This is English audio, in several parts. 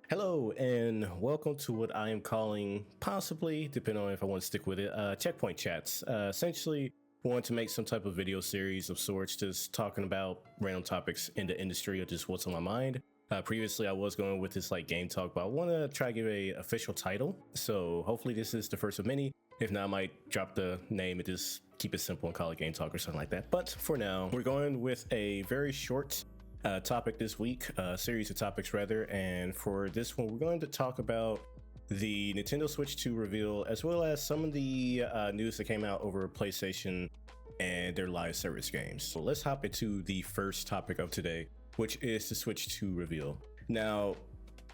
Hello, and welcome to what I am calling, possibly, depending on if I want to stick with it, checkpoint chats. Essentially, I want to make some type of video series of sorts, just talking about random topics in the industry or just what's on my mind. Previously, I was going with this like game talk, but I want to try to give a official title. So hopefully, this is the first of many. If not, I might drop the name and just keep it simple and call it game talk or something like that. But for now, we're going with a very short topic this week, series of topics rather, and for this one we're going to talk about the Nintendo Switch 2 reveal, as well as some of the news that came out over PlayStation and their live service games. So let's hop into the first topic of today, which is the Switch 2 reveal. Now,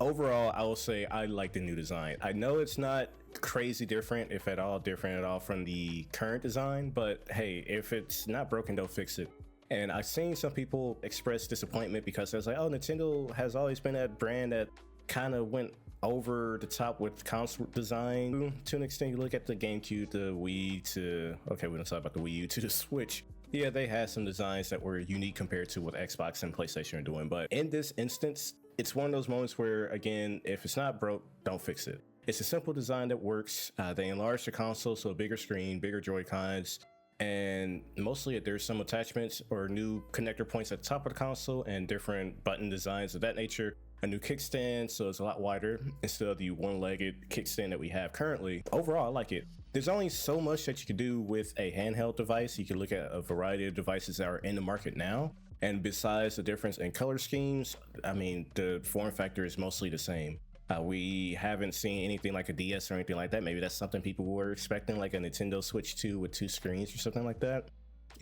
overall, I will say I like the new design. I know it's not crazy different, if at all different at all, from the current design, but hey, if it's not broken, don't fix it. And I've seen some people express disappointment because it's like, oh, Nintendo has always been that brand that kind of went over the top with console design. To an extent, you look at the GameCube, the Wii, okay, we don't talk about the Wii U, to the Switch. Yeah, they had some designs that were unique compared to what Xbox and PlayStation are doing. But in this instance, it's one of those moments where, again, if it's not broke, don't fix it. It's a simple design that works. They enlarged the console, so a bigger screen, bigger Joy-Cons, and mostly there's some attachments or new connector points at the top of the console and different button designs of that nature. A new kickstand, so it's a lot wider instead of the one-legged kickstand that we have currently. Overall, I like it. There's only so much that you can do with a handheld device. You can look at a variety of devices that are in the market now, and besides the difference in color schemes, I mean, the form factor is mostly the same. We haven't seen anything like a DS or anything like that. Maybe that's something people were expecting, like a Nintendo Switch 2 with two screens or something like that.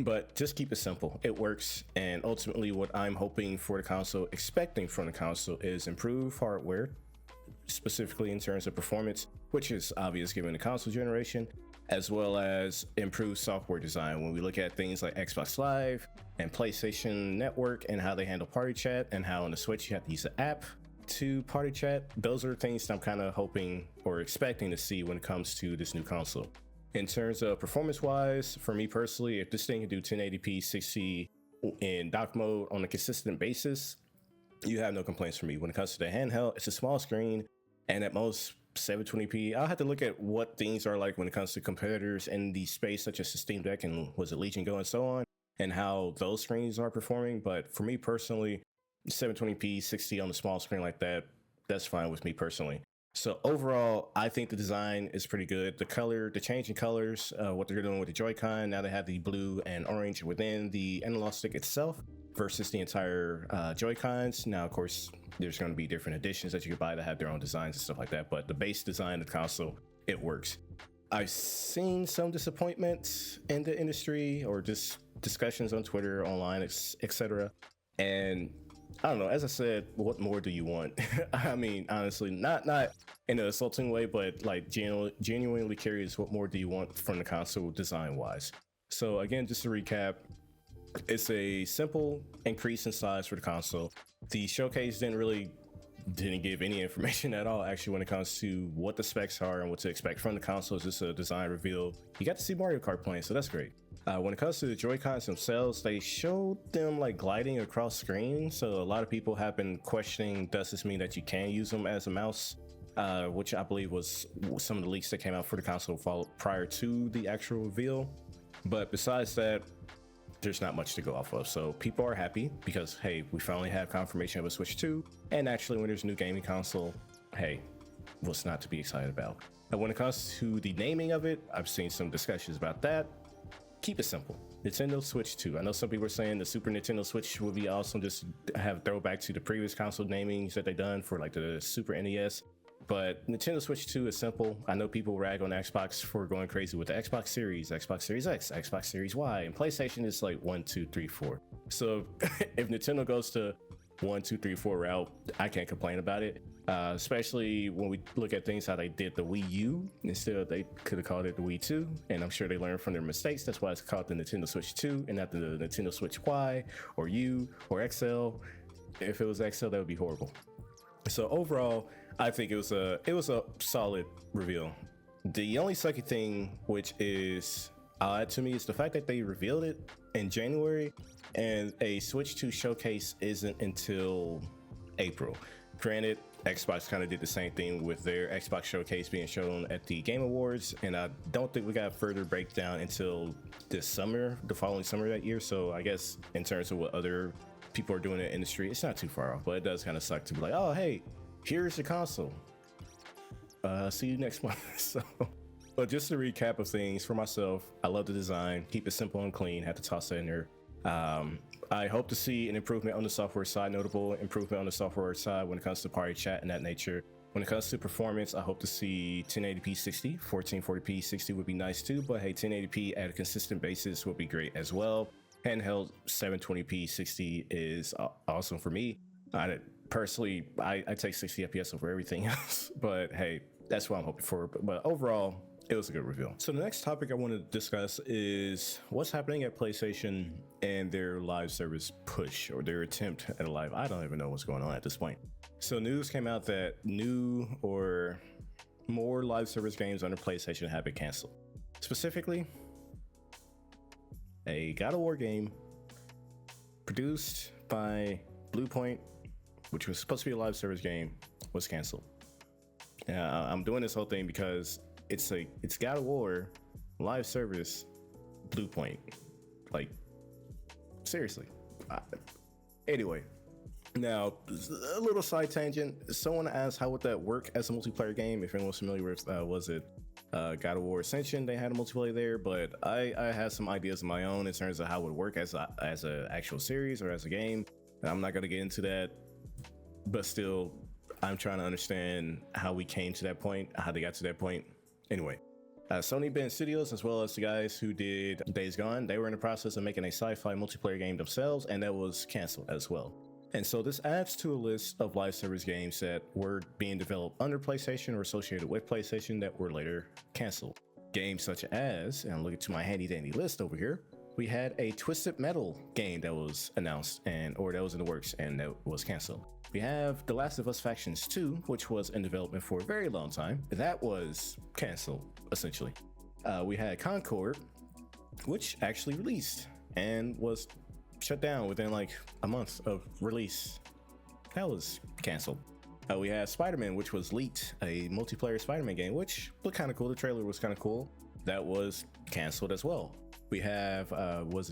But just keep it simple. It works. And ultimately, what I'm hoping for the console, expecting from the console, is improved hardware, specifically in terms of performance, which is obvious given the console generation, as well as improved software design. When we look at things like Xbox Live and PlayStation Network and how they handle party chat, and how on the Switch you have to use the app to party chat, those are things that I'm kind of hoping or expecting to see when it comes to this new console. In terms of performance wise, for me personally, if this thing can do 1080p 60 in dock mode on a consistent basis, you have no complaints from me. When it comes to the handheld, it's a small screen and at most 720p. I'll have to look at what things are like when it comes to competitors in the space, such as the Steam Deck and was it Legion Go and so on, and how those screens are performing. But for me personally, 720p 60 on the small screen like that, that's fine with me personally. So overall, I think the design is pretty good. The color, the change in colors, what they're doing with the Joy-Con, now they have the blue and orange within the analog stick itself versus the entire Joy-Cons. Now, of course, there's going to be different editions that you can buy that have their own designs and stuff like that, but the base design of the console, it works. I've seen some disappointment in the industry or just discussions on Twitter, online, etc. And I don't know, as I said, what more do you want? I mean, honestly, not in an assaulting way, but like genuinely curious, what more do you want from the console design wise? So again, just to recap, it's a simple increase in size for the console. The showcase didn't give any information at all, actually, when it comes to what the specs are and what to expect from the console. It's just a design reveal. You got to see Mario Kart playing, so that's great. When it comes to the Joy-Cons themselves, they showed them like gliding across screen. So a lot of people have been questioning, does this mean that you can use them as a mouse? Which I believe was some of the leaks that came out for the console prior to the actual reveal. But besides that, there's not much to go off of. So people are happy because, hey, we finally have confirmation of a Switch 2. And actually, when there's a new gaming console, hey, what's not to be excited about? And when it comes to the naming of it, I've seen some discussions about that. Keep it simple. Nintendo Switch 2. I know some people are saying the Super Nintendo Switch would be awesome, just have throwback to the previous console namings that they done for like the Super NES. But Nintendo Switch 2 is simple. I know people rag on Xbox for going crazy with the Xbox Series, Xbox Series X, Xbox Series Y, and PlayStation is like 1, 2, 3, 4. So if Nintendo goes to 1, 2, 3, 4 route, I can't complain about it. Especially when we look at things how they did the Wii U. Instead, they could have called it the Wii 2, and I'm sure they learned from their mistakes. That's why it's called the Nintendo Switch 2 and not the Nintendo Switch Y or U or XL. If it was XL, that would be horrible. So overall, I think it was a solid reveal. The only sucky thing, which is odd to me, is the fact that they revealed it in January and a Switch 2 showcase isn't until April. Granted, Xbox kind of did the same thing with their Xbox Showcase being shown at the Game Awards, and I don't think we got a further breakdown until this summer, the following summer that year. So I guess in terms of what other people are doing in the industry, it's not too far off, but it does kind of suck to be like, oh, hey, here's the console. See you next month. So, but just to recap of things for myself, I love the design, keep it simple and clean, had to toss that in there. I hope to see an improvement on the software side, notable improvement on the software side when it comes to party chat and that nature. When it comes to performance, I hope to see 1080p 60, 1440p 60 would be nice too, but hey, 1080p at a consistent basis would be great as well. Handheld 720p 60 is awesome for me. Personally, I take 60 FPS over everything else, but hey, that's what I'm hoping for. But overall, it was a good reveal. So the next topic I want to discuss is what's happening at PlayStation and their live service push, or their attempt at a live. I don't even know what's going on at this point. So news came out that new or more live service games under PlayStation have been canceled. Specifically, a God of War game produced by Waypoint, which was supposed to be a live service game, was canceled. I'm doing this whole thing because it's God of War live service Waypoint. Like, seriously. Anyway, now a little side tangent. Someone asked how would that work as a multiplayer game. If anyone's familiar with, was it God of War Ascension? They had a multiplayer there, but I had some ideas of my own in terms of how it would work as a actual series or as a game. I'm not gonna get into that, but still, I'm trying to understand how we came to that point, how they got to that point. Anyway, Sony Bend Studios, as well as the guys who did Days Gone, they were in the process of making a sci-fi multiplayer game themselves, and that was canceled as well. And so this adds to a list of live service games that were being developed under PlayStation or associated with PlayStation that were later canceled. Games such as, and look to my handy dandy list over here, we had a Twisted Metal game that was announced or that was in the works and that was canceled. We have The Last of Us Factions 2, which was in development for a very long time. That was canceled, essentially. We had Concord, which actually released and was shut down within like a month of release. That was canceled. We had Spider-Man, which was leaked, a multiplayer Spider-Man game, which looked kind of cool. The trailer was kind of cool. That was canceled as well. We have,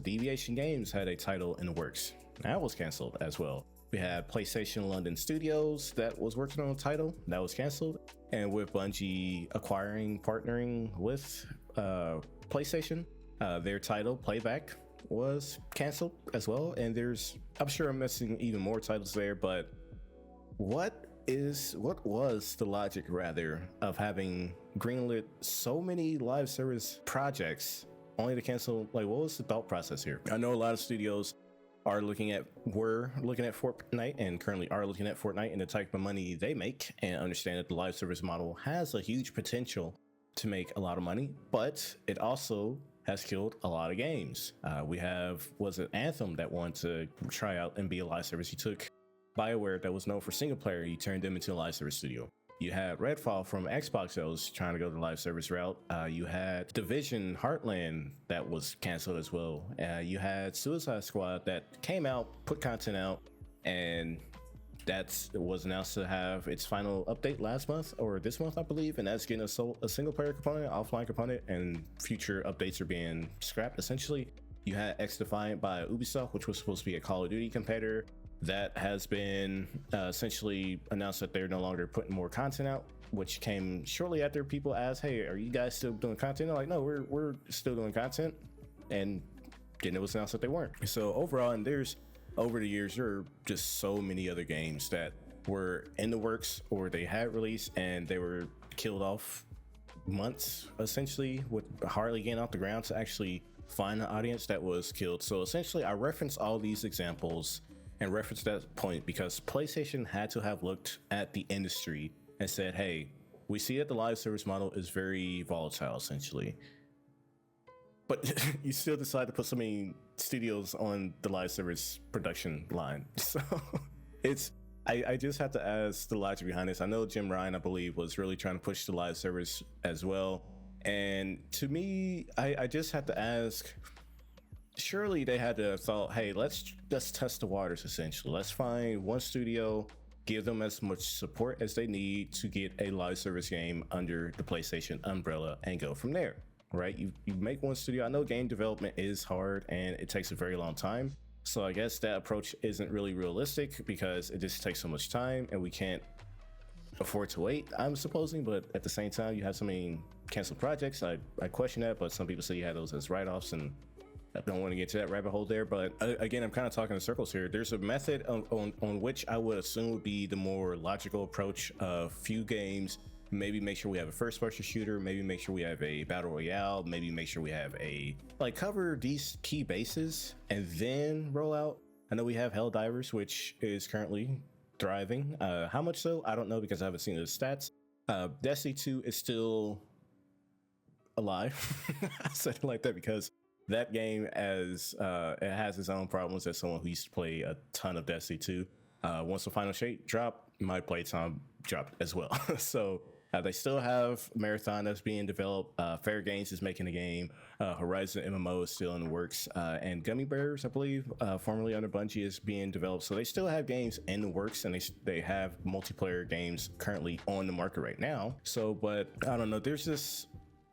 Deviation Games had a title in the works. That was canceled as well. We had PlayStation London Studios that was working on a title that was canceled. And with Bungie partnering with PlayStation, their title Playback was canceled as well. And I'm sure I'm missing even more titles there, but what was the logic rather of having greenlit so many live service projects only to cancel? Like, what was the thought process here? I know a lot of studios were looking at Fortnite and currently are looking at Fortnite and the type of money they make, and understand that the live service model has a huge potential to make a lot of money, but it also has killed a lot of games. We have, Anthem that wanted to try out and be a live service. You took BioWare that was known for single player, you turned them into a live service studio. You had Redfall from Xbox that was trying to go the live service route. You had Division Heartland that was canceled as well. You had Suicide Squad that came out, put content out, and it was announced to have its final update last month or this month, I believe, and that's getting a single player component, offline component, and future updates are being scrapped essentially. You had X Defiant by Ubisoft, which was supposed to be a Call of Duty competitor. That has been essentially announced that they're no longer putting more content out, which came shortly after people asked, hey, are you guys still doing content? They're like, no, we're still doing content. And then it was announced that they weren't. So overall, and over the years, there are just so many other games that were in the works or they had released and they were killed off months, essentially, with hardly getting off the ground to actually find an audience that was killed. So essentially, I reference all these examples and reference that point because PlayStation had to have looked at the industry and said, hey, we see that the live service model is very volatile, essentially. But you still decide to put so many studios on the live service production line. So I just have to ask the logic behind this. I know Jim Ryan, I believe, was really trying to push the live service as well. And to me, I just have to ask, surely they had to have thought, hey, let's test the waters, essentially. Let's find one studio, give them as much support as they need to get a live service game under the PlayStation umbrella and go from there, right? You make one studio. I know game development is hard and it takes a very long time. So I guess that approach isn't really realistic because it just takes so much time and we can't afford to wait, I'm supposing. But at the same time, you have so many canceled projects. I question that, but some people say you have those as write-offs, and I don't want to get to that rabbit hole there. But again, I'm kind of talking in circles here. There's a method on which I would assume would be the more logical approach of few games. Maybe make sure we have a first-person shooter, maybe make sure we have a battle royale, maybe make sure we have a, like, cover these key bases and then roll out. I know we have Helldivers, which is currently thriving. How much so? I don't know because I haven't seen the stats. Destiny 2 is still alive. I said it like that because that game, as it has its own problems as someone who used to play a ton of Destiny 2. Once the final shape dropped, my playtime dropped as well. So they still have Marathon that's being developed. Fair Games is making a game. Horizon MMO is still in the works. And Gummy Bears, I believe, formerly under Bungie, is being developed. So they still have games in the works, and they have multiplayer games currently on the market right now. So, but I don't know. There's just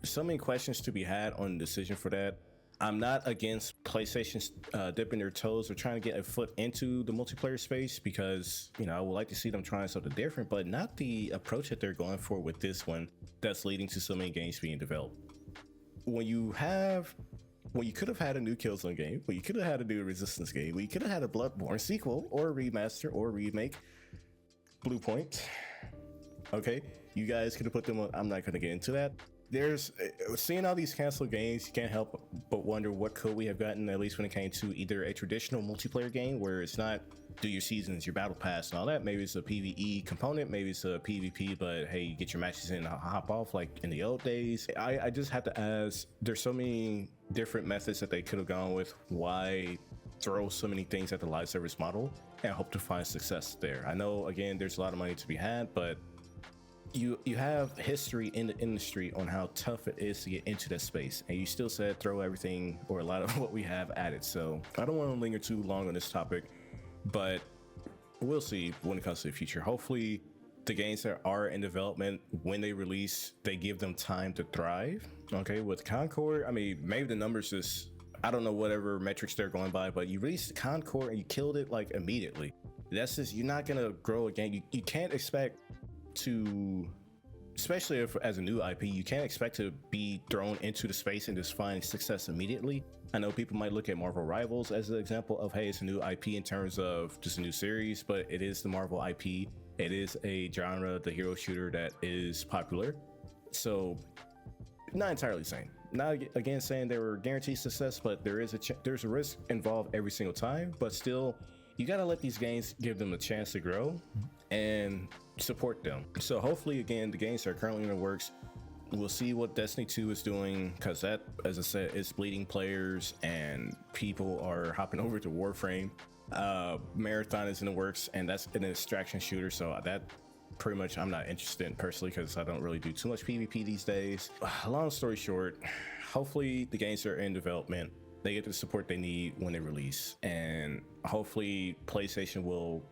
so many questions to be had on the decision for that. I'm not against PlayStation dipping their toes or trying to get a foot into the multiplayer space because, you know, I would like to see them trying something different, but not the approach that they're going for with this one that's leading to so many games being developed. When you could have had a new Killzone game, when you could have had a new Resistance game, when you could have had a Bloodborne sequel or a remaster or a remake, Bluepoint, okay, you guys could have put them on. I'm not going to get into that. There's seeing all these canceled games, you can't help but wonder what could we have gotten, at least when it came to either a traditional multiplayer game where it's not do your seasons, your battle pass and all that. Maybe it's a PvE component, maybe it's a PvP, but hey, you get your matches in and hop off like in the old days. I just have to ask, there's so many different methods that they could have gone with. Why throw so many things at the live service model and hope to find success there? I know, again, there's a lot of money to be had, but you have history in the industry on how tough it is to get into that space, and you still said throw everything or a lot of what we have at it. So I don't want to linger too long on this topic, but we'll see when it comes to the future. Hopefully the games that are in development, when they release, they give them time to thrive. Okay, with Concord, I mean, maybe the numbers just, I don't know whatever metrics they're going by, but you released Concord and you killed it like immediately. That's just, you're not gonna grow a game. You can't expect to, especially if as a new IP, you can't expect to be thrown into the space and just find success immediately. I know people might look at Marvel Rivals as an example of, hey, it's a new IP in terms of just a new series, but it is the Marvel IP. It is a genre, the hero shooter, that is popular. So not entirely the same. Not again saying they were guaranteed success, but there's a risk involved every single time. But still, you gotta let these games, give them a chance to grow and support them. So hopefully, again, the games that are currently in the works, we'll see what Destiny 2 is doing, because that, as I said, is bleeding players and people are hopping over to Warframe. Marathon is in the works, and that's an extraction shooter, so that pretty much I'm not interested in personally, because I don't really do too much PvP these days. Long story short, hopefully the games that are in development, they get the support they need when they release, and hopefully PlayStation will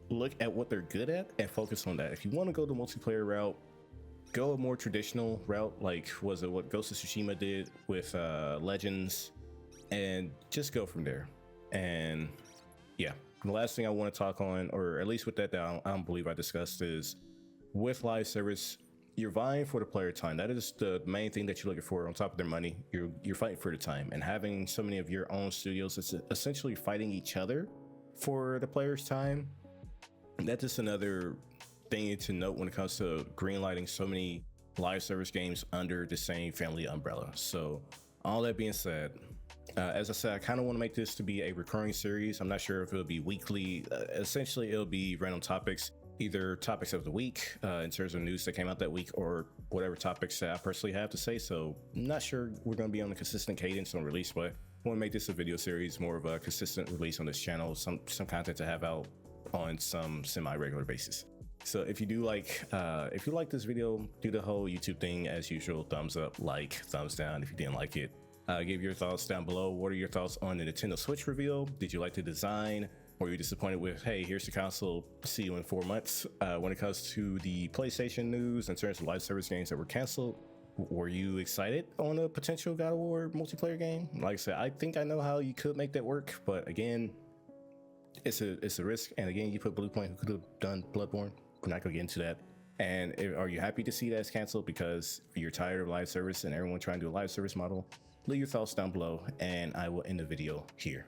look at what they're good at and focus on that. If you want to go the multiplayer route, go a more traditional route, like was it what Ghost of Tsushima did with Legends, and just go from there. And yeah, the last thing I want to talk on, or at least with that I don't believe I discussed, is with live service, you're vying for the player time. That is the main thing that you're looking for on top of their money. You're fighting for the time, and having so many of your own studios, it's essentially fighting each other for the players' time. That's just another thing to note when it comes to greenlighting so many live service games under the same family umbrella. So all that being said, as I said, I kind of want to make this to be a recurring series. I'm not sure if it'll be weekly. Essentially, it'll be random topics, either topics of the week in terms of news that came out that week, or whatever topics that I personally have to say. So I'm not sure we're going to be on a consistent cadence on release, but I want to make this a video series, more of a consistent release on this channel, some content to have out on some semi-regular basis. So if you do like, if you like this video, do the whole YouTube thing as usual: thumbs up, like, thumbs down. If you didn't like it, give your thoughts down below. What are your thoughts on the Nintendo Switch reveal? Did you like the design? Or you're disappointed with, hey, here's the console, see you in 4 months. When it comes to the PlayStation news in terms of live service games that were canceled, were you excited on a potential God of War multiplayer game? Like I said, I think I know how you could make that work, but again, it's a risk. And again, you put Bluepoint, who could have done Bloodborne. We're not gonna get into that. And are you happy to see that's canceled because you're tired of live service and everyone trying to do a live service model? Leave your thoughts down below, and I will end the video here.